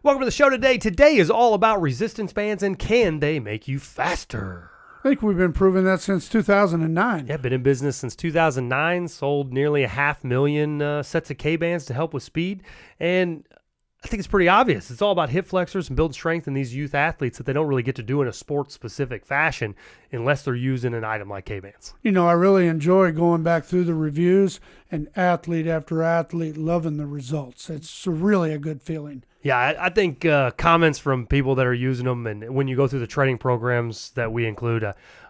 Welcome to the show today. Today is all about resistance bands and can they make you faster? I think we've been proving that since 2009. Yeah, been in business since 2009, sold nearly 500,000 sets of Kbands to help with speed. And I think it's pretty obvious. It's all about hip flexors and building strength in these youth athletes that they don't really get to do in a sports-specific fashion unless they're using an item like Kbands. You know, I really enjoy going back through the reviews and athlete after athlete loving the results. It's really a good feeling. Yeah, I think comments from people that are using them, and when you go through the training programs that we include,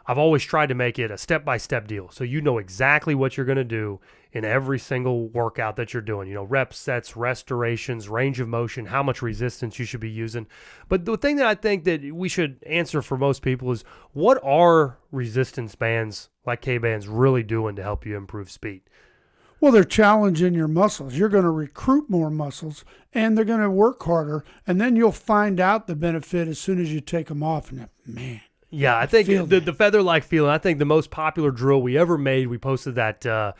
I've always tried to make it a step-by-step deal. So you know exactly what you're going to do in every single workout that you're doing. You know, reps, sets, restorations, range of motion, how much resistance you should be using. But the thing that I think that we should answer for most people is, what are resistance bands like Kbands really doing to help you improve speed? Well, they're challenging your muscles. You're going to recruit more muscles, and they're going to work harder, and then you'll find out the benefit as soon as you take them off. And man, yeah, I think the feather-like feeling, I think the most popular drill we ever made, we posted that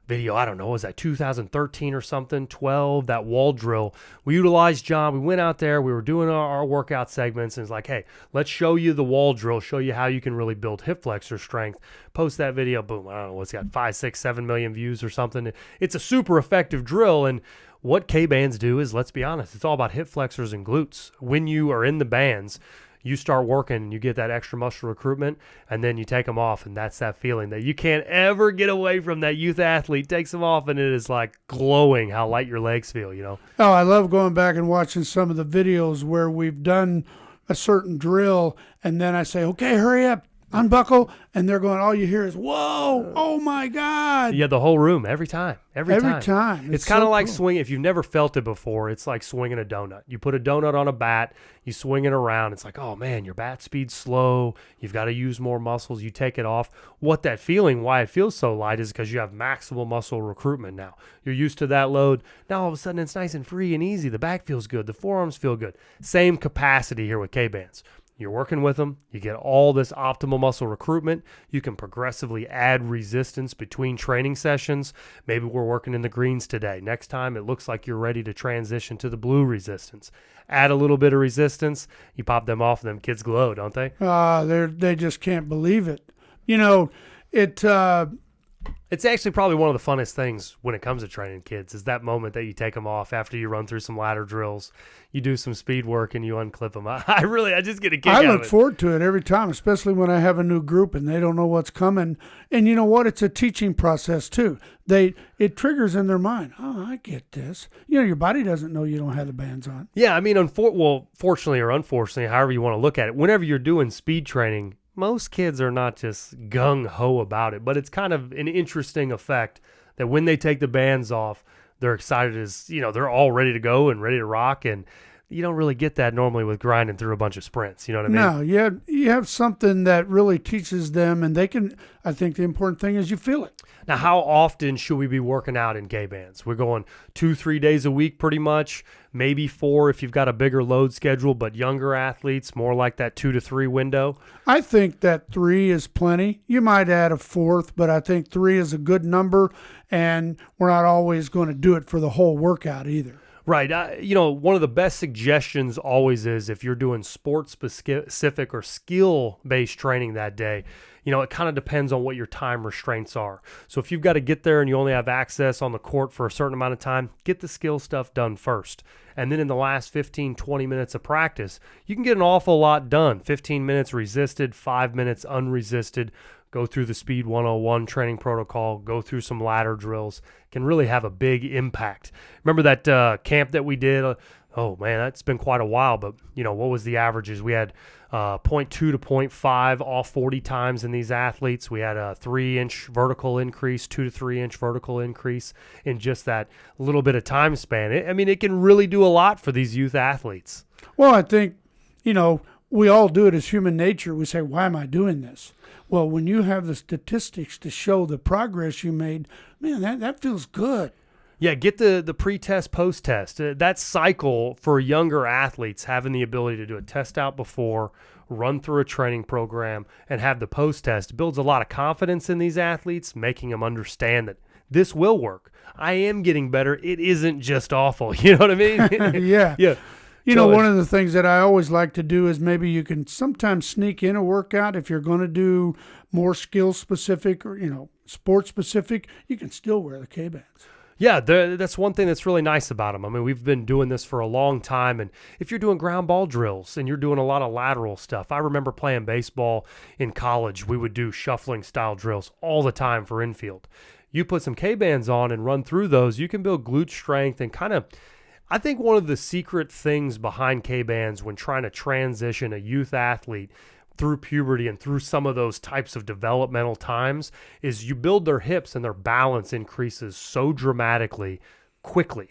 video, I don't know, was that 2013 or something, 12, that wall drill. We utilized John. We went out there. We were doing our workout segments, and it's like, hey, let's show you the wall drill, show you how you can really build hip flexor strength. Post that video, boom, I don't know, it's got 5, 6, 7 million views or something. It's a super effective drill, and what K-bands do is, let's be honest, it's all about hip flexors and glutes. When you are in the bands, you start working and you get that extra muscle recruitment, and then you take them off, and that's that feeling that you can't ever get away from. That youth athlete takes them off, and it is like glowing how light your legs feel, you know? Oh, I love going back and watching some of the videos where we've done a certain drill, and then I say, okay, hurry up, unbuckle, and they're going, all you hear is, whoa, oh my God. Yeah, the whole room, every time. Every time. It's kind of like cool. swinging. If you've never felt it before, it's like swinging a donut. You put a donut on a bat, you swing it around. It's like, oh man, your bat speed's slow. You've got to use more muscles. You take it off. What that feeling, why it feels so light, is because you have maximal muscle recruitment now. You're used to that load. Now all of a sudden it's nice and free and easy. The back feels good. The forearms feel good. Same capacity here with K-bands. You're working with them. You get all this optimal muscle recruitment. You can progressively add resistance between training sessions. Maybe we're working in the greens today. Next time, it looks like you're ready to transition to the blue resistance. Add a little bit of resistance. You pop them off, and them kids glow, don't they? They just can't believe it. You know, It's actually probably one of the funnest things when it comes to training kids, is that moment that you take them off after you run through some ladder drills, you do some speed work, and you unclip them. I just get a kick out of it. I look forward to it every time, especially when I have a new group and they don't know what's coming. And you know what? It's a teaching process too. It triggers in their mind. Oh, I get this. You know, your body doesn't know you don't have the bands on. Yeah, I mean, fortunately or unfortunately, however you want to look at it, whenever you're doing speed training, most kids are not just gung-ho about it, but it's kind of an interesting effect that when they take the bands off, they're excited as, you know, they're all ready to go and ready to rock. And you don't really get that normally with grinding through a bunch of sprints. You know what I mean? No, you have something that really teaches them, and I think the important thing is you feel it. Now, how often should we be working out in K-bands? We're going 2-3 days a week pretty much, maybe 4 if you've got a bigger load schedule, but younger athletes, more like that 2 to 3 window. I think that 3 is plenty. You might add a 4th, but I think 3 is a good number, and we're not always going to do it for the whole workout either. Right. You know, one of the best suggestions always is, if you're doing sports-specific or skill-based training that day, you know, it kind of depends on what your time restraints are. So if you've got to get there and you only have access on the court for a certain amount of time, get the skill stuff done first. And then in the last 15, 20 minutes of practice, you can get an awful lot done. 15 minutes resisted, 5 minutes unresisted. Go through the Speed 101 training protocol, go through some ladder drills, can really have a big impact. Remember that camp that we did? Oh, man, that's been quite a while, but, you know, what was the averages? We had 0.2 to 0.5 all 40 times in these athletes. We had a 3-inch vertical increase, 2 to 3-inch vertical increase in just that little bit of time span. It can really do a lot for these youth athletes. Well, I think, you know, we all do it as human nature. We say, why am I doing this? Well, when you have the statistics to show the progress you made, man, that feels good. Yeah, get the pre-test, post-test. That cycle for younger athletes, having the ability to do a test out before, run through a training program, and have the post-test builds a lot of confidence in these athletes, making them understand that this will work. I am getting better. It isn't just awful. You know what I mean? Yeah. Yeah. You know, one of the things that I always like to do is maybe you can sometimes sneak in a workout if you're going to do more skill specific or, sport specific, you can still wear the Kbands. Yeah, that's one thing that's really nice about them. I mean, we've been doing this for a long time, and if you're doing ground ball drills and you're doing a lot of lateral stuff, I remember playing baseball in college. We would do shuffling style drills all the time for infield. You put some Kbands on and run through those, you can build glute strength and kind of, I think one of the secret things behind Kbands when trying to transition a youth athlete through puberty and through some of those types of developmental times is you build their hips and their balance increases so dramatically quickly.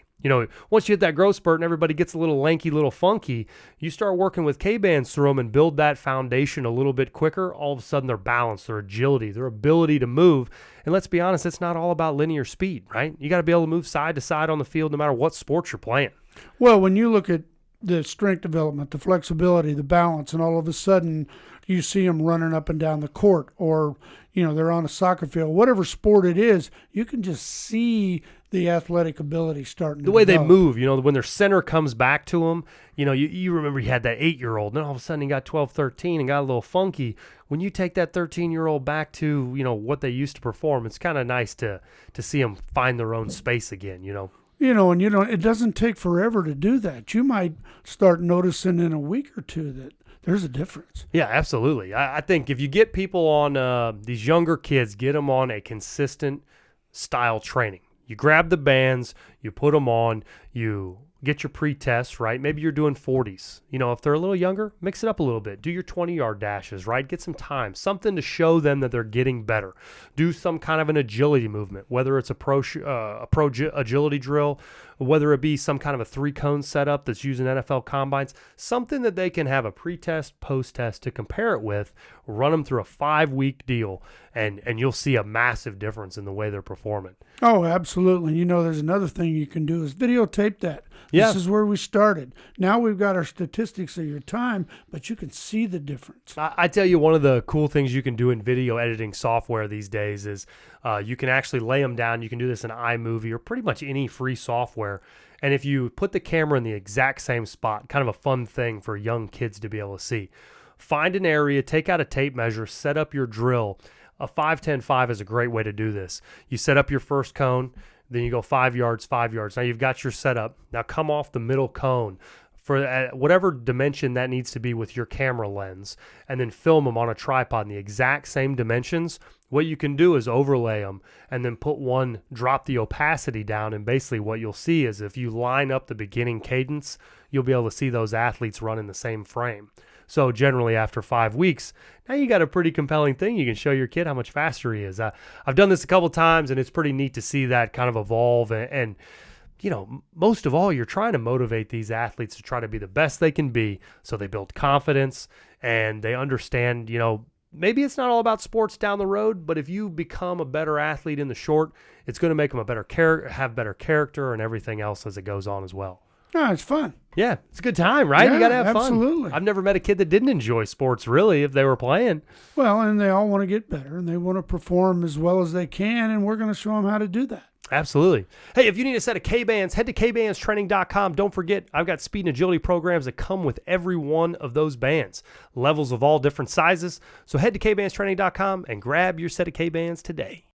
Once you hit that growth spurt and everybody gets a little lanky, little funky, you start working with K-bands through them and build that foundation a little bit quicker. All of a sudden, their balance, their agility, their ability to move. And let's be honest, it's not all about linear speed, right? You got to be able to move side to side on the field no matter what sport you're playing. Well, when you look at the strength development, the flexibility, the balance, and all of a sudden you see them running up and down the court or, they're on a soccer field, whatever sport it is, you can just see the athletic ability starting the way develop. they move, when their center comes back to them, you remember you had that 8-year-old, then all of a sudden he got 12, 13 and got a little funky. When you take that 13-year-old back to, what they used to perform, it's kind of nice to see them find their own space again, And it doesn't take forever to do that. You might start noticing in a week or two that there's a difference. Yeah, absolutely. I think if you get people on these younger kids, get them on a consistent style training. You grab the bands, you put them on, you get your pre-test, right? Maybe you're doing 40s. If they're a little younger, mix it up a little bit. Do your 20-yard dashes, right? Get some time, something to show them that they're getting better. Do some kind of an agility movement, whether it's a pro agility drill, whether it be some kind of a 3-cone setup that's using NFL combines, something that they can have a pre-test, post-test to compare it with, run them through a 5-week deal, and you'll see a massive difference in the way they're performing. Oh, absolutely. There's another thing you can do is videotape that. Yeah. This is where we started. Now we've got our statistics of your time, but you can see the difference. I tell you, one of the cool things you can do in video editing software these days is you can actually lay them down. You can do this in iMovie or pretty much any free software. And if you put the camera in the exact same spot, kind of a fun thing for young kids to be able to see. Find an area, take out a tape measure, set up your drill. A 5-10-5 is a great way to do this. You set up your first cone, then you go 5 yards, 5 yards. Now you've got your setup. Now come off the middle cone for whatever dimension that needs to be with your camera lens, and then film them on a tripod in the exact same dimensions. What you can do is overlay them and then drop the opacity down, and basically what you'll see is if you line up the beginning cadence, you'll be able to see those athletes run in the same frame. So generally after 5 weeks, now you got a pretty compelling thing. You can show your kid how much faster he is. I've done this a couple times, and it's pretty neat to see that kind of evolve. And most of all, you're trying to motivate these athletes to try to be the best they can be so they build confidence and they understand, maybe it's not all about sports down the road, but if you become a better athlete in the short, it's going to make them have better character and everything else as it goes on as well. No, it's fun. Yeah, it's a good time, right? Yeah, You got to have fun. absolutely. I've never met a kid that didn't enjoy sports, really, if they were playing. Well, and they all want to get better, and they want to perform as well as they can, and we're going to show them how to do that. Absolutely. Hey, if you need a set of K-Bands, head to kbandstraining.com. Don't forget, I've got speed and agility programs that come with every one of those bands, levels of all different sizes. So head to kbandstraining.com and grab your set of K-Bands today.